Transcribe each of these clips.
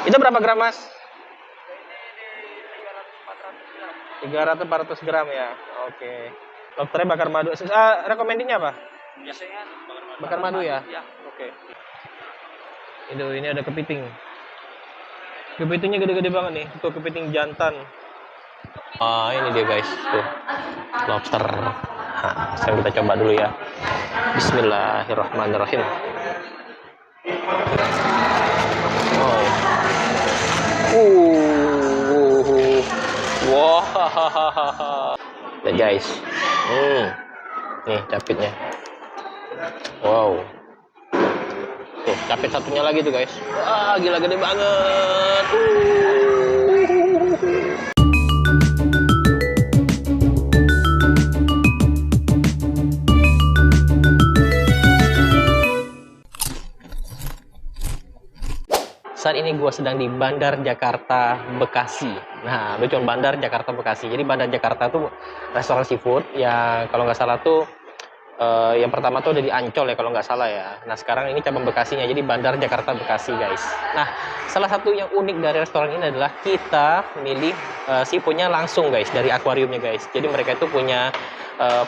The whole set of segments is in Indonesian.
Itu berapa gram, Mas? 300-400 gram ya. Oke. Lobsternya bakar madu. Rekomendasinya apa? Biasanya Bakar madu ya? Ya. Oke. Ini ada kepiting. Kepitingnya gede-gede banget nih. Tuh kepiting jantan. Ini dia guys. Tuh. Lobster. Nah, sekarang kita coba dulu ya. Bismillahirrahmanirrahim. Oh. Wah. Lihat guys. Nih capitnya. Wow. Tuh, capit satunya lagi tuh guys. Wah, gila gede banget. Saat ini gue sedang di Bandar Jakarta Bekasi. Nah, lucu Bandar Jakarta Bekasi. Jadi Bandar Jakarta tuh restoran seafood yang kalau nggak salah tuh yang pertama tuh ada di Ancol ya kalau nggak salah ya. Nah sekarang ini cabang Bekasinya, jadi Bandar Jakarta Bekasi guys. Nah salah satu yang unik dari restoran ini adalah kita milih seafoodnya langsung guys dari akuariumnya guys. Jadi mereka itu punya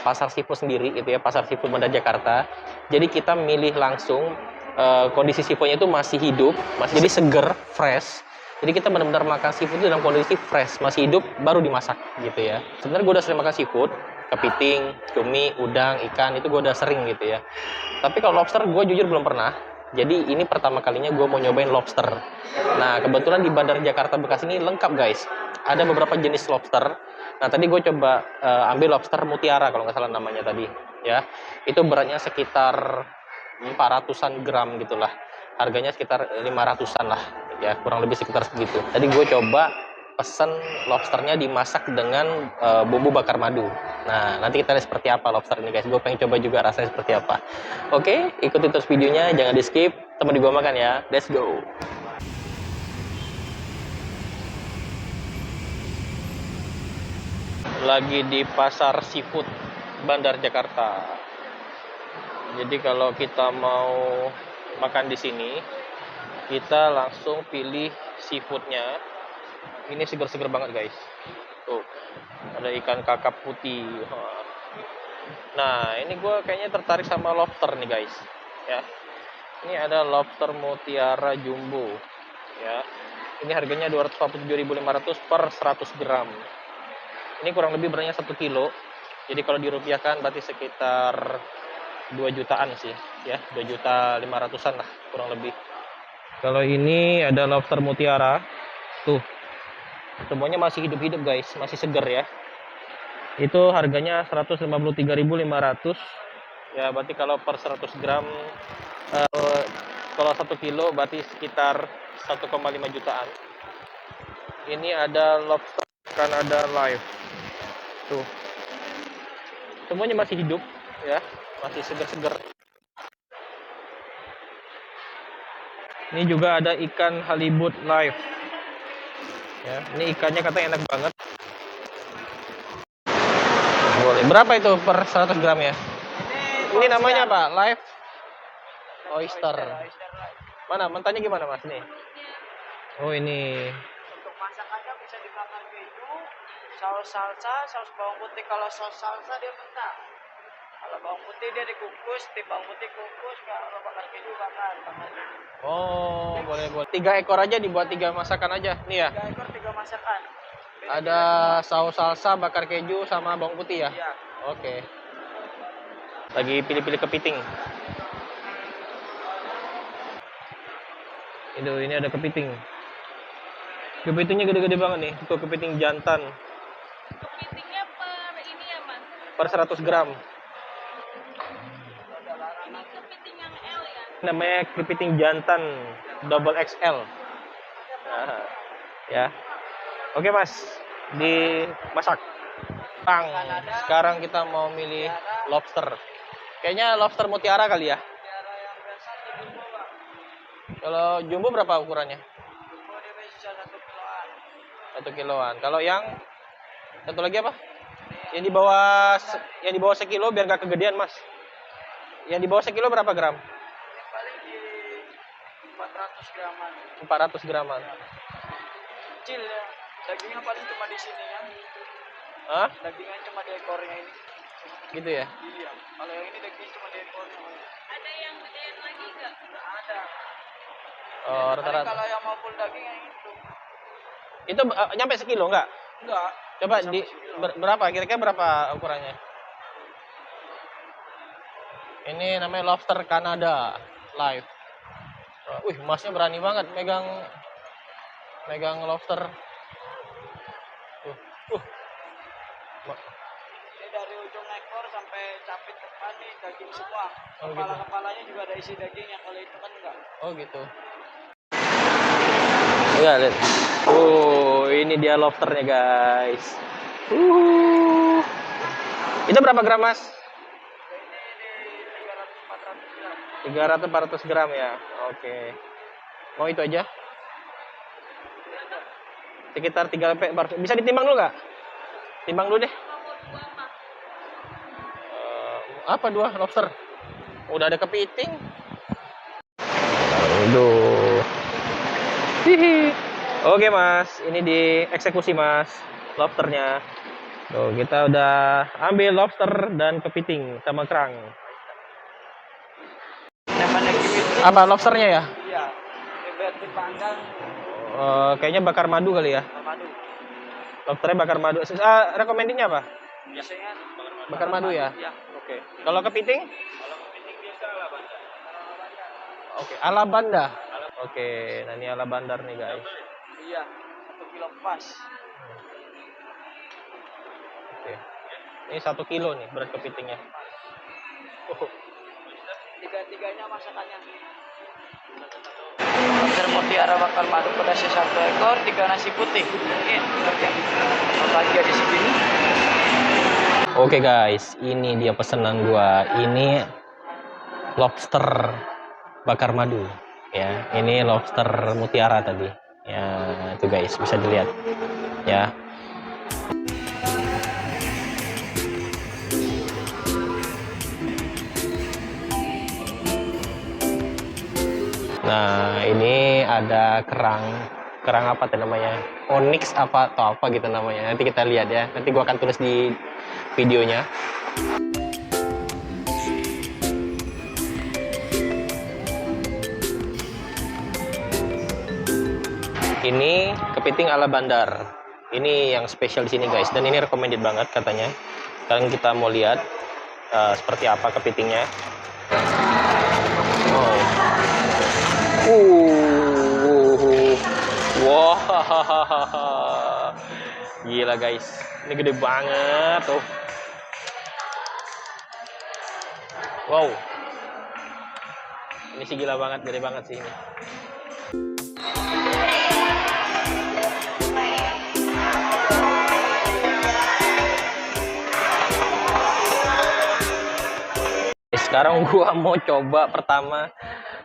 pasar seafood sendiri gitu ya, pasar seafood Bandar Jakarta. Jadi kita milih langsung, kondisi seafoodnya itu masih hidup, masih jadi seger, fresh. Jadi kita benar-benar makan seafood itu dalam kondisi fresh, masih hidup, baru dimasak gitu ya. Sebenarnya gue udah sering makan seafood, kepiting, cumi, udang, ikan, itu gue udah sering gitu ya. Tapi kalau lobster gue jujur belum pernah. Jadi ini pertama kalinya gue mau nyobain lobster. Nah kebetulan di Bandar Jakarta Bekasi ini lengkap guys. Ada beberapa jenis lobster. Nah tadi gue coba ambil lobster mutiara kalau nggak salah namanya tadi ya. Itu beratnya sekitar 400-an gram gitulah. Harganya sekitar 500-an lah ya, kurang lebih sekitar segitu. Tadi gue coba pesen lobsternya dimasak dengan bumbu bakar madu. Nah nanti kita lihat seperti apa lobster ini guys. Gue pengen coba juga rasanya seperti apa. Oke, ikuti terus videonya, jangan di skip. Temen gue makan ya, let's go. Lagi di pasar seafood Bandar Jakarta. Jadi kalau kita mau makan di sini, kita langsung pilih seafoodnya. Ini seger-seger banget guys. Tuh, ada ikan kakap putih. Nah, ini gue kayaknya tertarik sama lobster nih guys. Ya, ini ada lobster mutiara jumbo. Ya, ini harganya 247.500 per 100 gram. Ini kurang lebih beratnya 1 kilo. Jadi kalau dirupiahkan berarti sekitar 2 jutaan sih, ya 2.500.000-an lah kurang lebih. Kalau ini ada lobster mutiara, tuh semuanya masih hidup-hidup guys, masih seger ya. Itu harganya 153.500. Ya berarti kalau per 100 gram, kalau 1 kilo berarti sekitar 1,5 jutaan. Ini ada lobster Canada live, tuh semuanya masih hidup ya, masih seger-seger. Ini juga ada ikan halibut live. Ya, ini ikannya katanya enak banget. Boleh. Berapa itu per 100 gram ya? Ini namanya apa? Live oyster. Mana? Mentahnya gimana mas nih? Oh ini. Untuk masakannya bisa dibakar keju, saus salsa, saus bawang putih. Kalau saus salsa dia mentah. Kalau bawang putih dia dikukus, bawang putih kukus. Kalau bakar keju bakar. Oh, boleh. 3 ekor aja dibuat 3 masakan aja. Nih ya. 3 ekor 3 masakan. Ada saus salsa, bakar keju, sama bawang putih ya? Iya. Oke. Lagi pilih-pilih kepiting. Ini ada kepiting. Kepitingnya gede-gede banget nih. Itu kepiting jantan. Kepitingnya per ini ya mas? Per 100 gram. Ini kepiting yang L ya? Namanya kepiting jantan double XL. Nah, ya. Oke mas, dimasak. Pang. Sekarang kita mau milih lobster. Kayaknya lobster mutiara kali ya. Kalau jumbo berapa ukurannya? Jumbo dia bisa 1 kiloan. 1 kiloan. Kalau yang satu lagi apa? Yang di bawah sekilo biar gak kegedean mas. Yang di bawah sekilo berapa gram? Ini paling di 400 400 graman. 400 graman. Kecil ya. Dagingnya paling cuma di sini kan. Hah? Dagingnya cuma di ekornya ini. Gitu ya? Iya. Kalau yang ini dagingnya cuma di ekornya. Ada yang gedean lagi nggak? Nggak ada. Oh, Paling rata-rata. kalau yang mau full daging yang itu. Itu nyampe sekilo nggak? Enggak. Coba Sampai di sekilo. berapa? Kira-kira berapa ukurannya? Ini namanya lobster Kanada live. Wih, masnya berani banget megang lobster. Uh, uh. Ini dari ujung ekor sampai capit depan nih daging semua. Oh, gitu. Kepala-kepalanya juga ada isi dagingnya. Kalau itu kan enggak. Oh gitu. Enggak, lihat. Ini dia lobsternya, guys. Itu berapa gram, Mas? Ini di 300-400 gram. 300-400 gram ya. Oke. Mau itu aja? Sekitar 3 sampai 400. Bisa ditimbang dulu nggak? Timbang dulu deh. Apa 2 lobster? Udah ada kepiting. Aduh. Hihi. Oke, Mas. Ini dieksekusi, Mas. Lobsternya. Tuh, kita udah ambil lobster dan kepiting sama kerang. Namanya kepiting. Apa lobsternya ya? Iya. Ini biar dipanggang Kayaknya bakar madu kali ya. sama madu. Lobsternya bakar madu. Rekomendasinya apa? Biasanya Bakar madu ya? Iya. Oke. Kalau kepiting? Kalau kepiting biasa ala bandar. Oke, ala banda. Oke, nah ini ala bandar nih, guys. Iya. 1 kilo pas. Oke. Ini 1 kilo nih berat kepitingnya. Oh. Tiga-tiganya masakannya. Lobster mutiara bakar madu pedasnya 1 ekor, 3 nasi putih. Mungkin bagian di sini. Oke, guys, ini dia pesanan gua. Ini lobster bakar madu ya. Ini lobster mutiara tadi. Ya, itu guys, bisa dilihat. Ya. Nah, ini ada kerang apa tuh namanya? Onyx apa atau apa gitu namanya. Nanti kita lihat ya. Nanti gua akan tulis di videonya. Ini kepiting ala bandar. Ini yang spesial di sini, guys. Dan ini recommended banget katanya. Sekarang kita mau lihat seperti apa kepitingnya. Wah, gila, guys. Ini gede banget tuh. Wow. Ini sih gila banget, gede banget sih ini. Sekarang gua mau coba pertama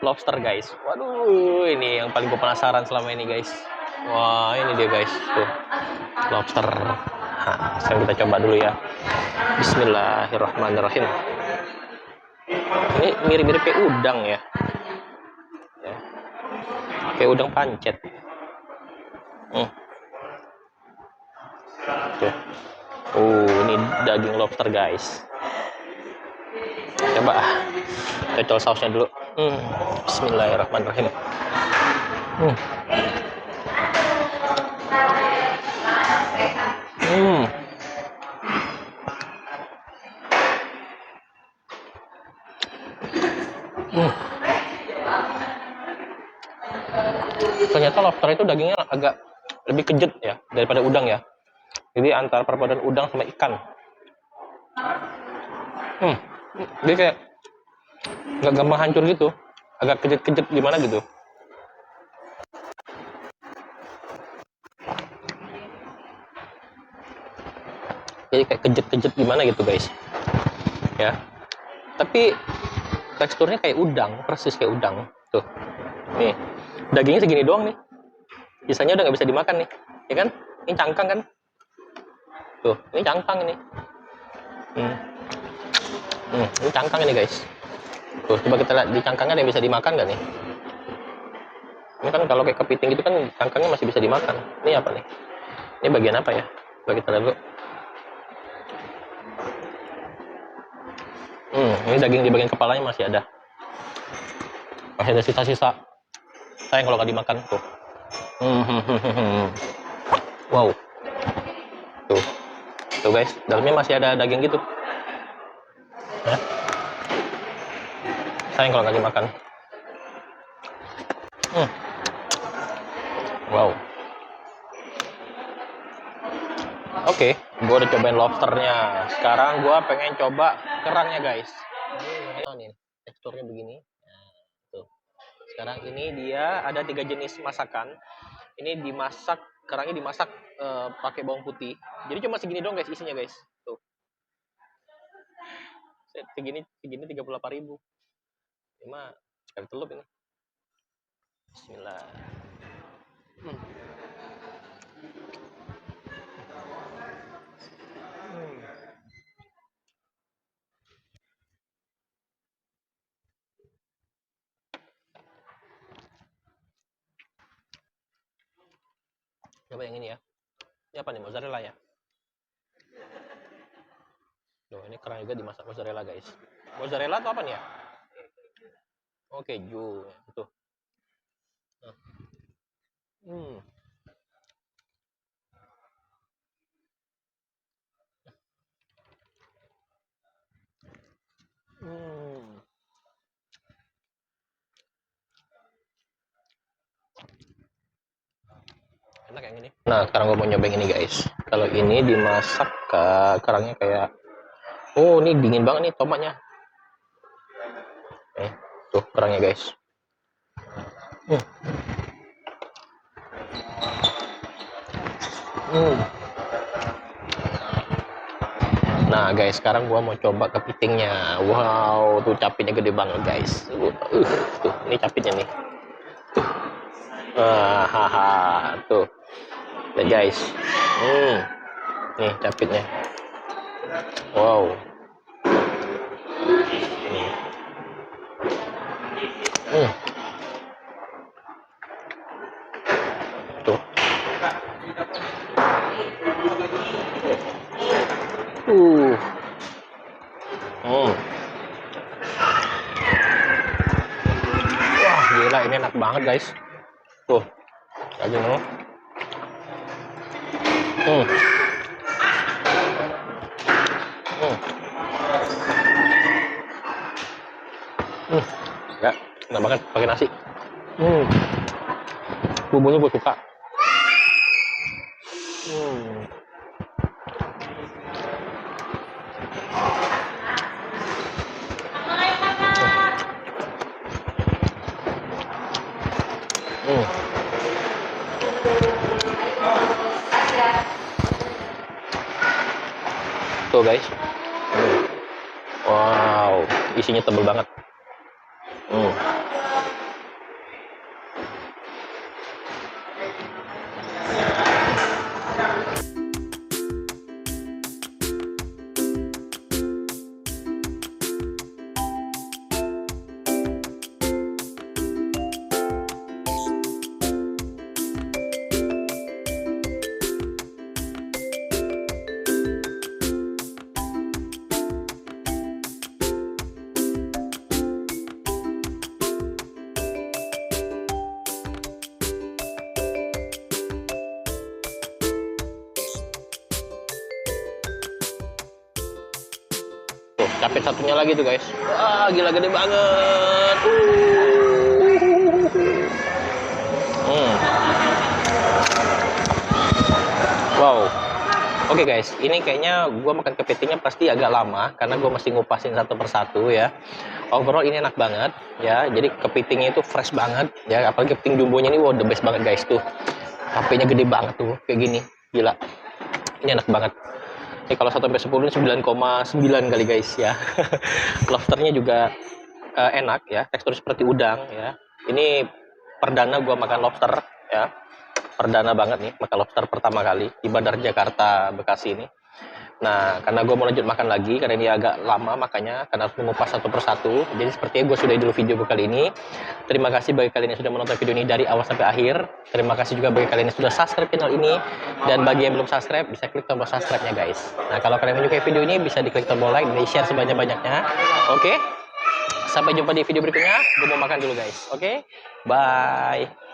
lobster, guys. Waduh, ini yang paling gue penasaran selama ini, guys. Wah, ini dia, guys. Tuh, lobster. Nah, sekarang kita coba dulu ya. Bismillahirrahmanirrahim. Ini mirip-mirip kayak udang ya. Kayak udang pancet. Tuh. Ini daging lobster, guys. Coba cocol sausnya dulu. Bismillahirrahmanirrahim. Ternyata lobster itu dagingnya agak lebih kejut ya daripada udang ya. Jadi antara perpaduan udang sama ikan. Dia kayak nggak gampang hancur gitu, agak kejut-kejut gimana gitu. Jadi kayak kejut-kejut gimana gitu, guys. Ya. Tapi teksturnya kayak udang, persis kayak udang. Tuh. Nih. Dagingnya segini doang nih. Sisanya udah nggak bisa dimakan nih. Ya kan? Ini cangkang kan? Tuh, ini cangkang ini. Ini cangkang ini, guys. Tuh, coba kita lihat di cangkangnya ada yang bisa dimakan nggak nih? Ini kan kalau kayak kepiting itu kan cangkangnya masih bisa dimakan. Ini apa nih? Ini bagian apa ya? Coba kita lihat dulu. Ini daging di bagian kepalanya masih ada. Masih ada sisa-sisa. Sayang kalau nggak dimakan tuh. Wow. Tuh. Tuh guys, dalamnya masih ada daging gitu. Ya. Sayang kalau nggak dimakan. Wow. Oke, gue udah cobain lobsternya. Sekarang gue pengen coba kerangnya guys. Ini nih, teksturnya begini. Nah, tuh. Sekarang ini dia ada 3 jenis masakan. Ini dimasak, kerangnya dimasak pakai bawang putih. Jadi cuma segini dong guys isinya guys. Tuh. Segini 38.000. Cuma sekali telup ini. Bismillah. Coba yang ini ya. Ini apa nih? Mozzarella ya? Loh, ini kerang juga dimasak mozzarella guys. Mozzarella atau apa nih ya? Oh, keju. Tuh. Hmm. Enak yang ini. Nah, sekarang gue mau nyobain ini guys. Kalau ini dimasak kerangnya kayak, oh ini dingin banget nih tomatnya. Tuh kerangnya guys. Nah guys, sekarang gua mau coba kepitingnya. Wow, tuh capitnya gede banget guys. Tuh, ini capitnya nih. Haha, tuh. Lihat guys. Nih capitnya. Wow. Tuh. Wah, gila ini enak banget guys. Tuh. Aja nih. Ya, enak banget pakai nasi. Bumbunya gue suka. Tuh guys. Wow, isinya tebel banget. Tuh, capit satunya lagi tuh guys. Wah, gila gede banget. Wow. Oke guys, ini kayaknya gue makan kepitingnya pasti agak lama karena gue masih ngupasin satu persatu ya. Overall ini enak banget ya. Jadi kepitingnya itu fresh banget ya. Apalagi kepiting jumbonya ini wow the best banget guys tuh. HP-nya gede banget tuh kayak gini. Gila. Ini enak banget. Ini kalau 1 sampai 10 9,9 kali guys ya. Lobsternya juga enak ya, tekstur seperti udang ya. Ini perdana gue makan lobster ya. Perdana banget nih makan lobster pertama kali di Bandar Jakarta Bekasi ini. Nah, karena gue mau lanjut makan lagi, karena ini agak lama makanya, karena harus mengupas satu persatu. Jadi sepertinya gue sudahi dulu video gue kali ini. Terima kasih bagi kalian yang sudah menonton video ini dari awal sampai akhir. Terima kasih juga bagi kalian yang sudah subscribe channel ini. Dan bagi yang belum subscribe, bisa klik tombol subscribe-nya guys. Nah, kalau kalian menyukai video ini, bisa diklik tombol like dan di-share sebanyak-banyaknya. Oke? Sampai jumpa di video berikutnya. Gue mau makan dulu guys. Oke? Bye!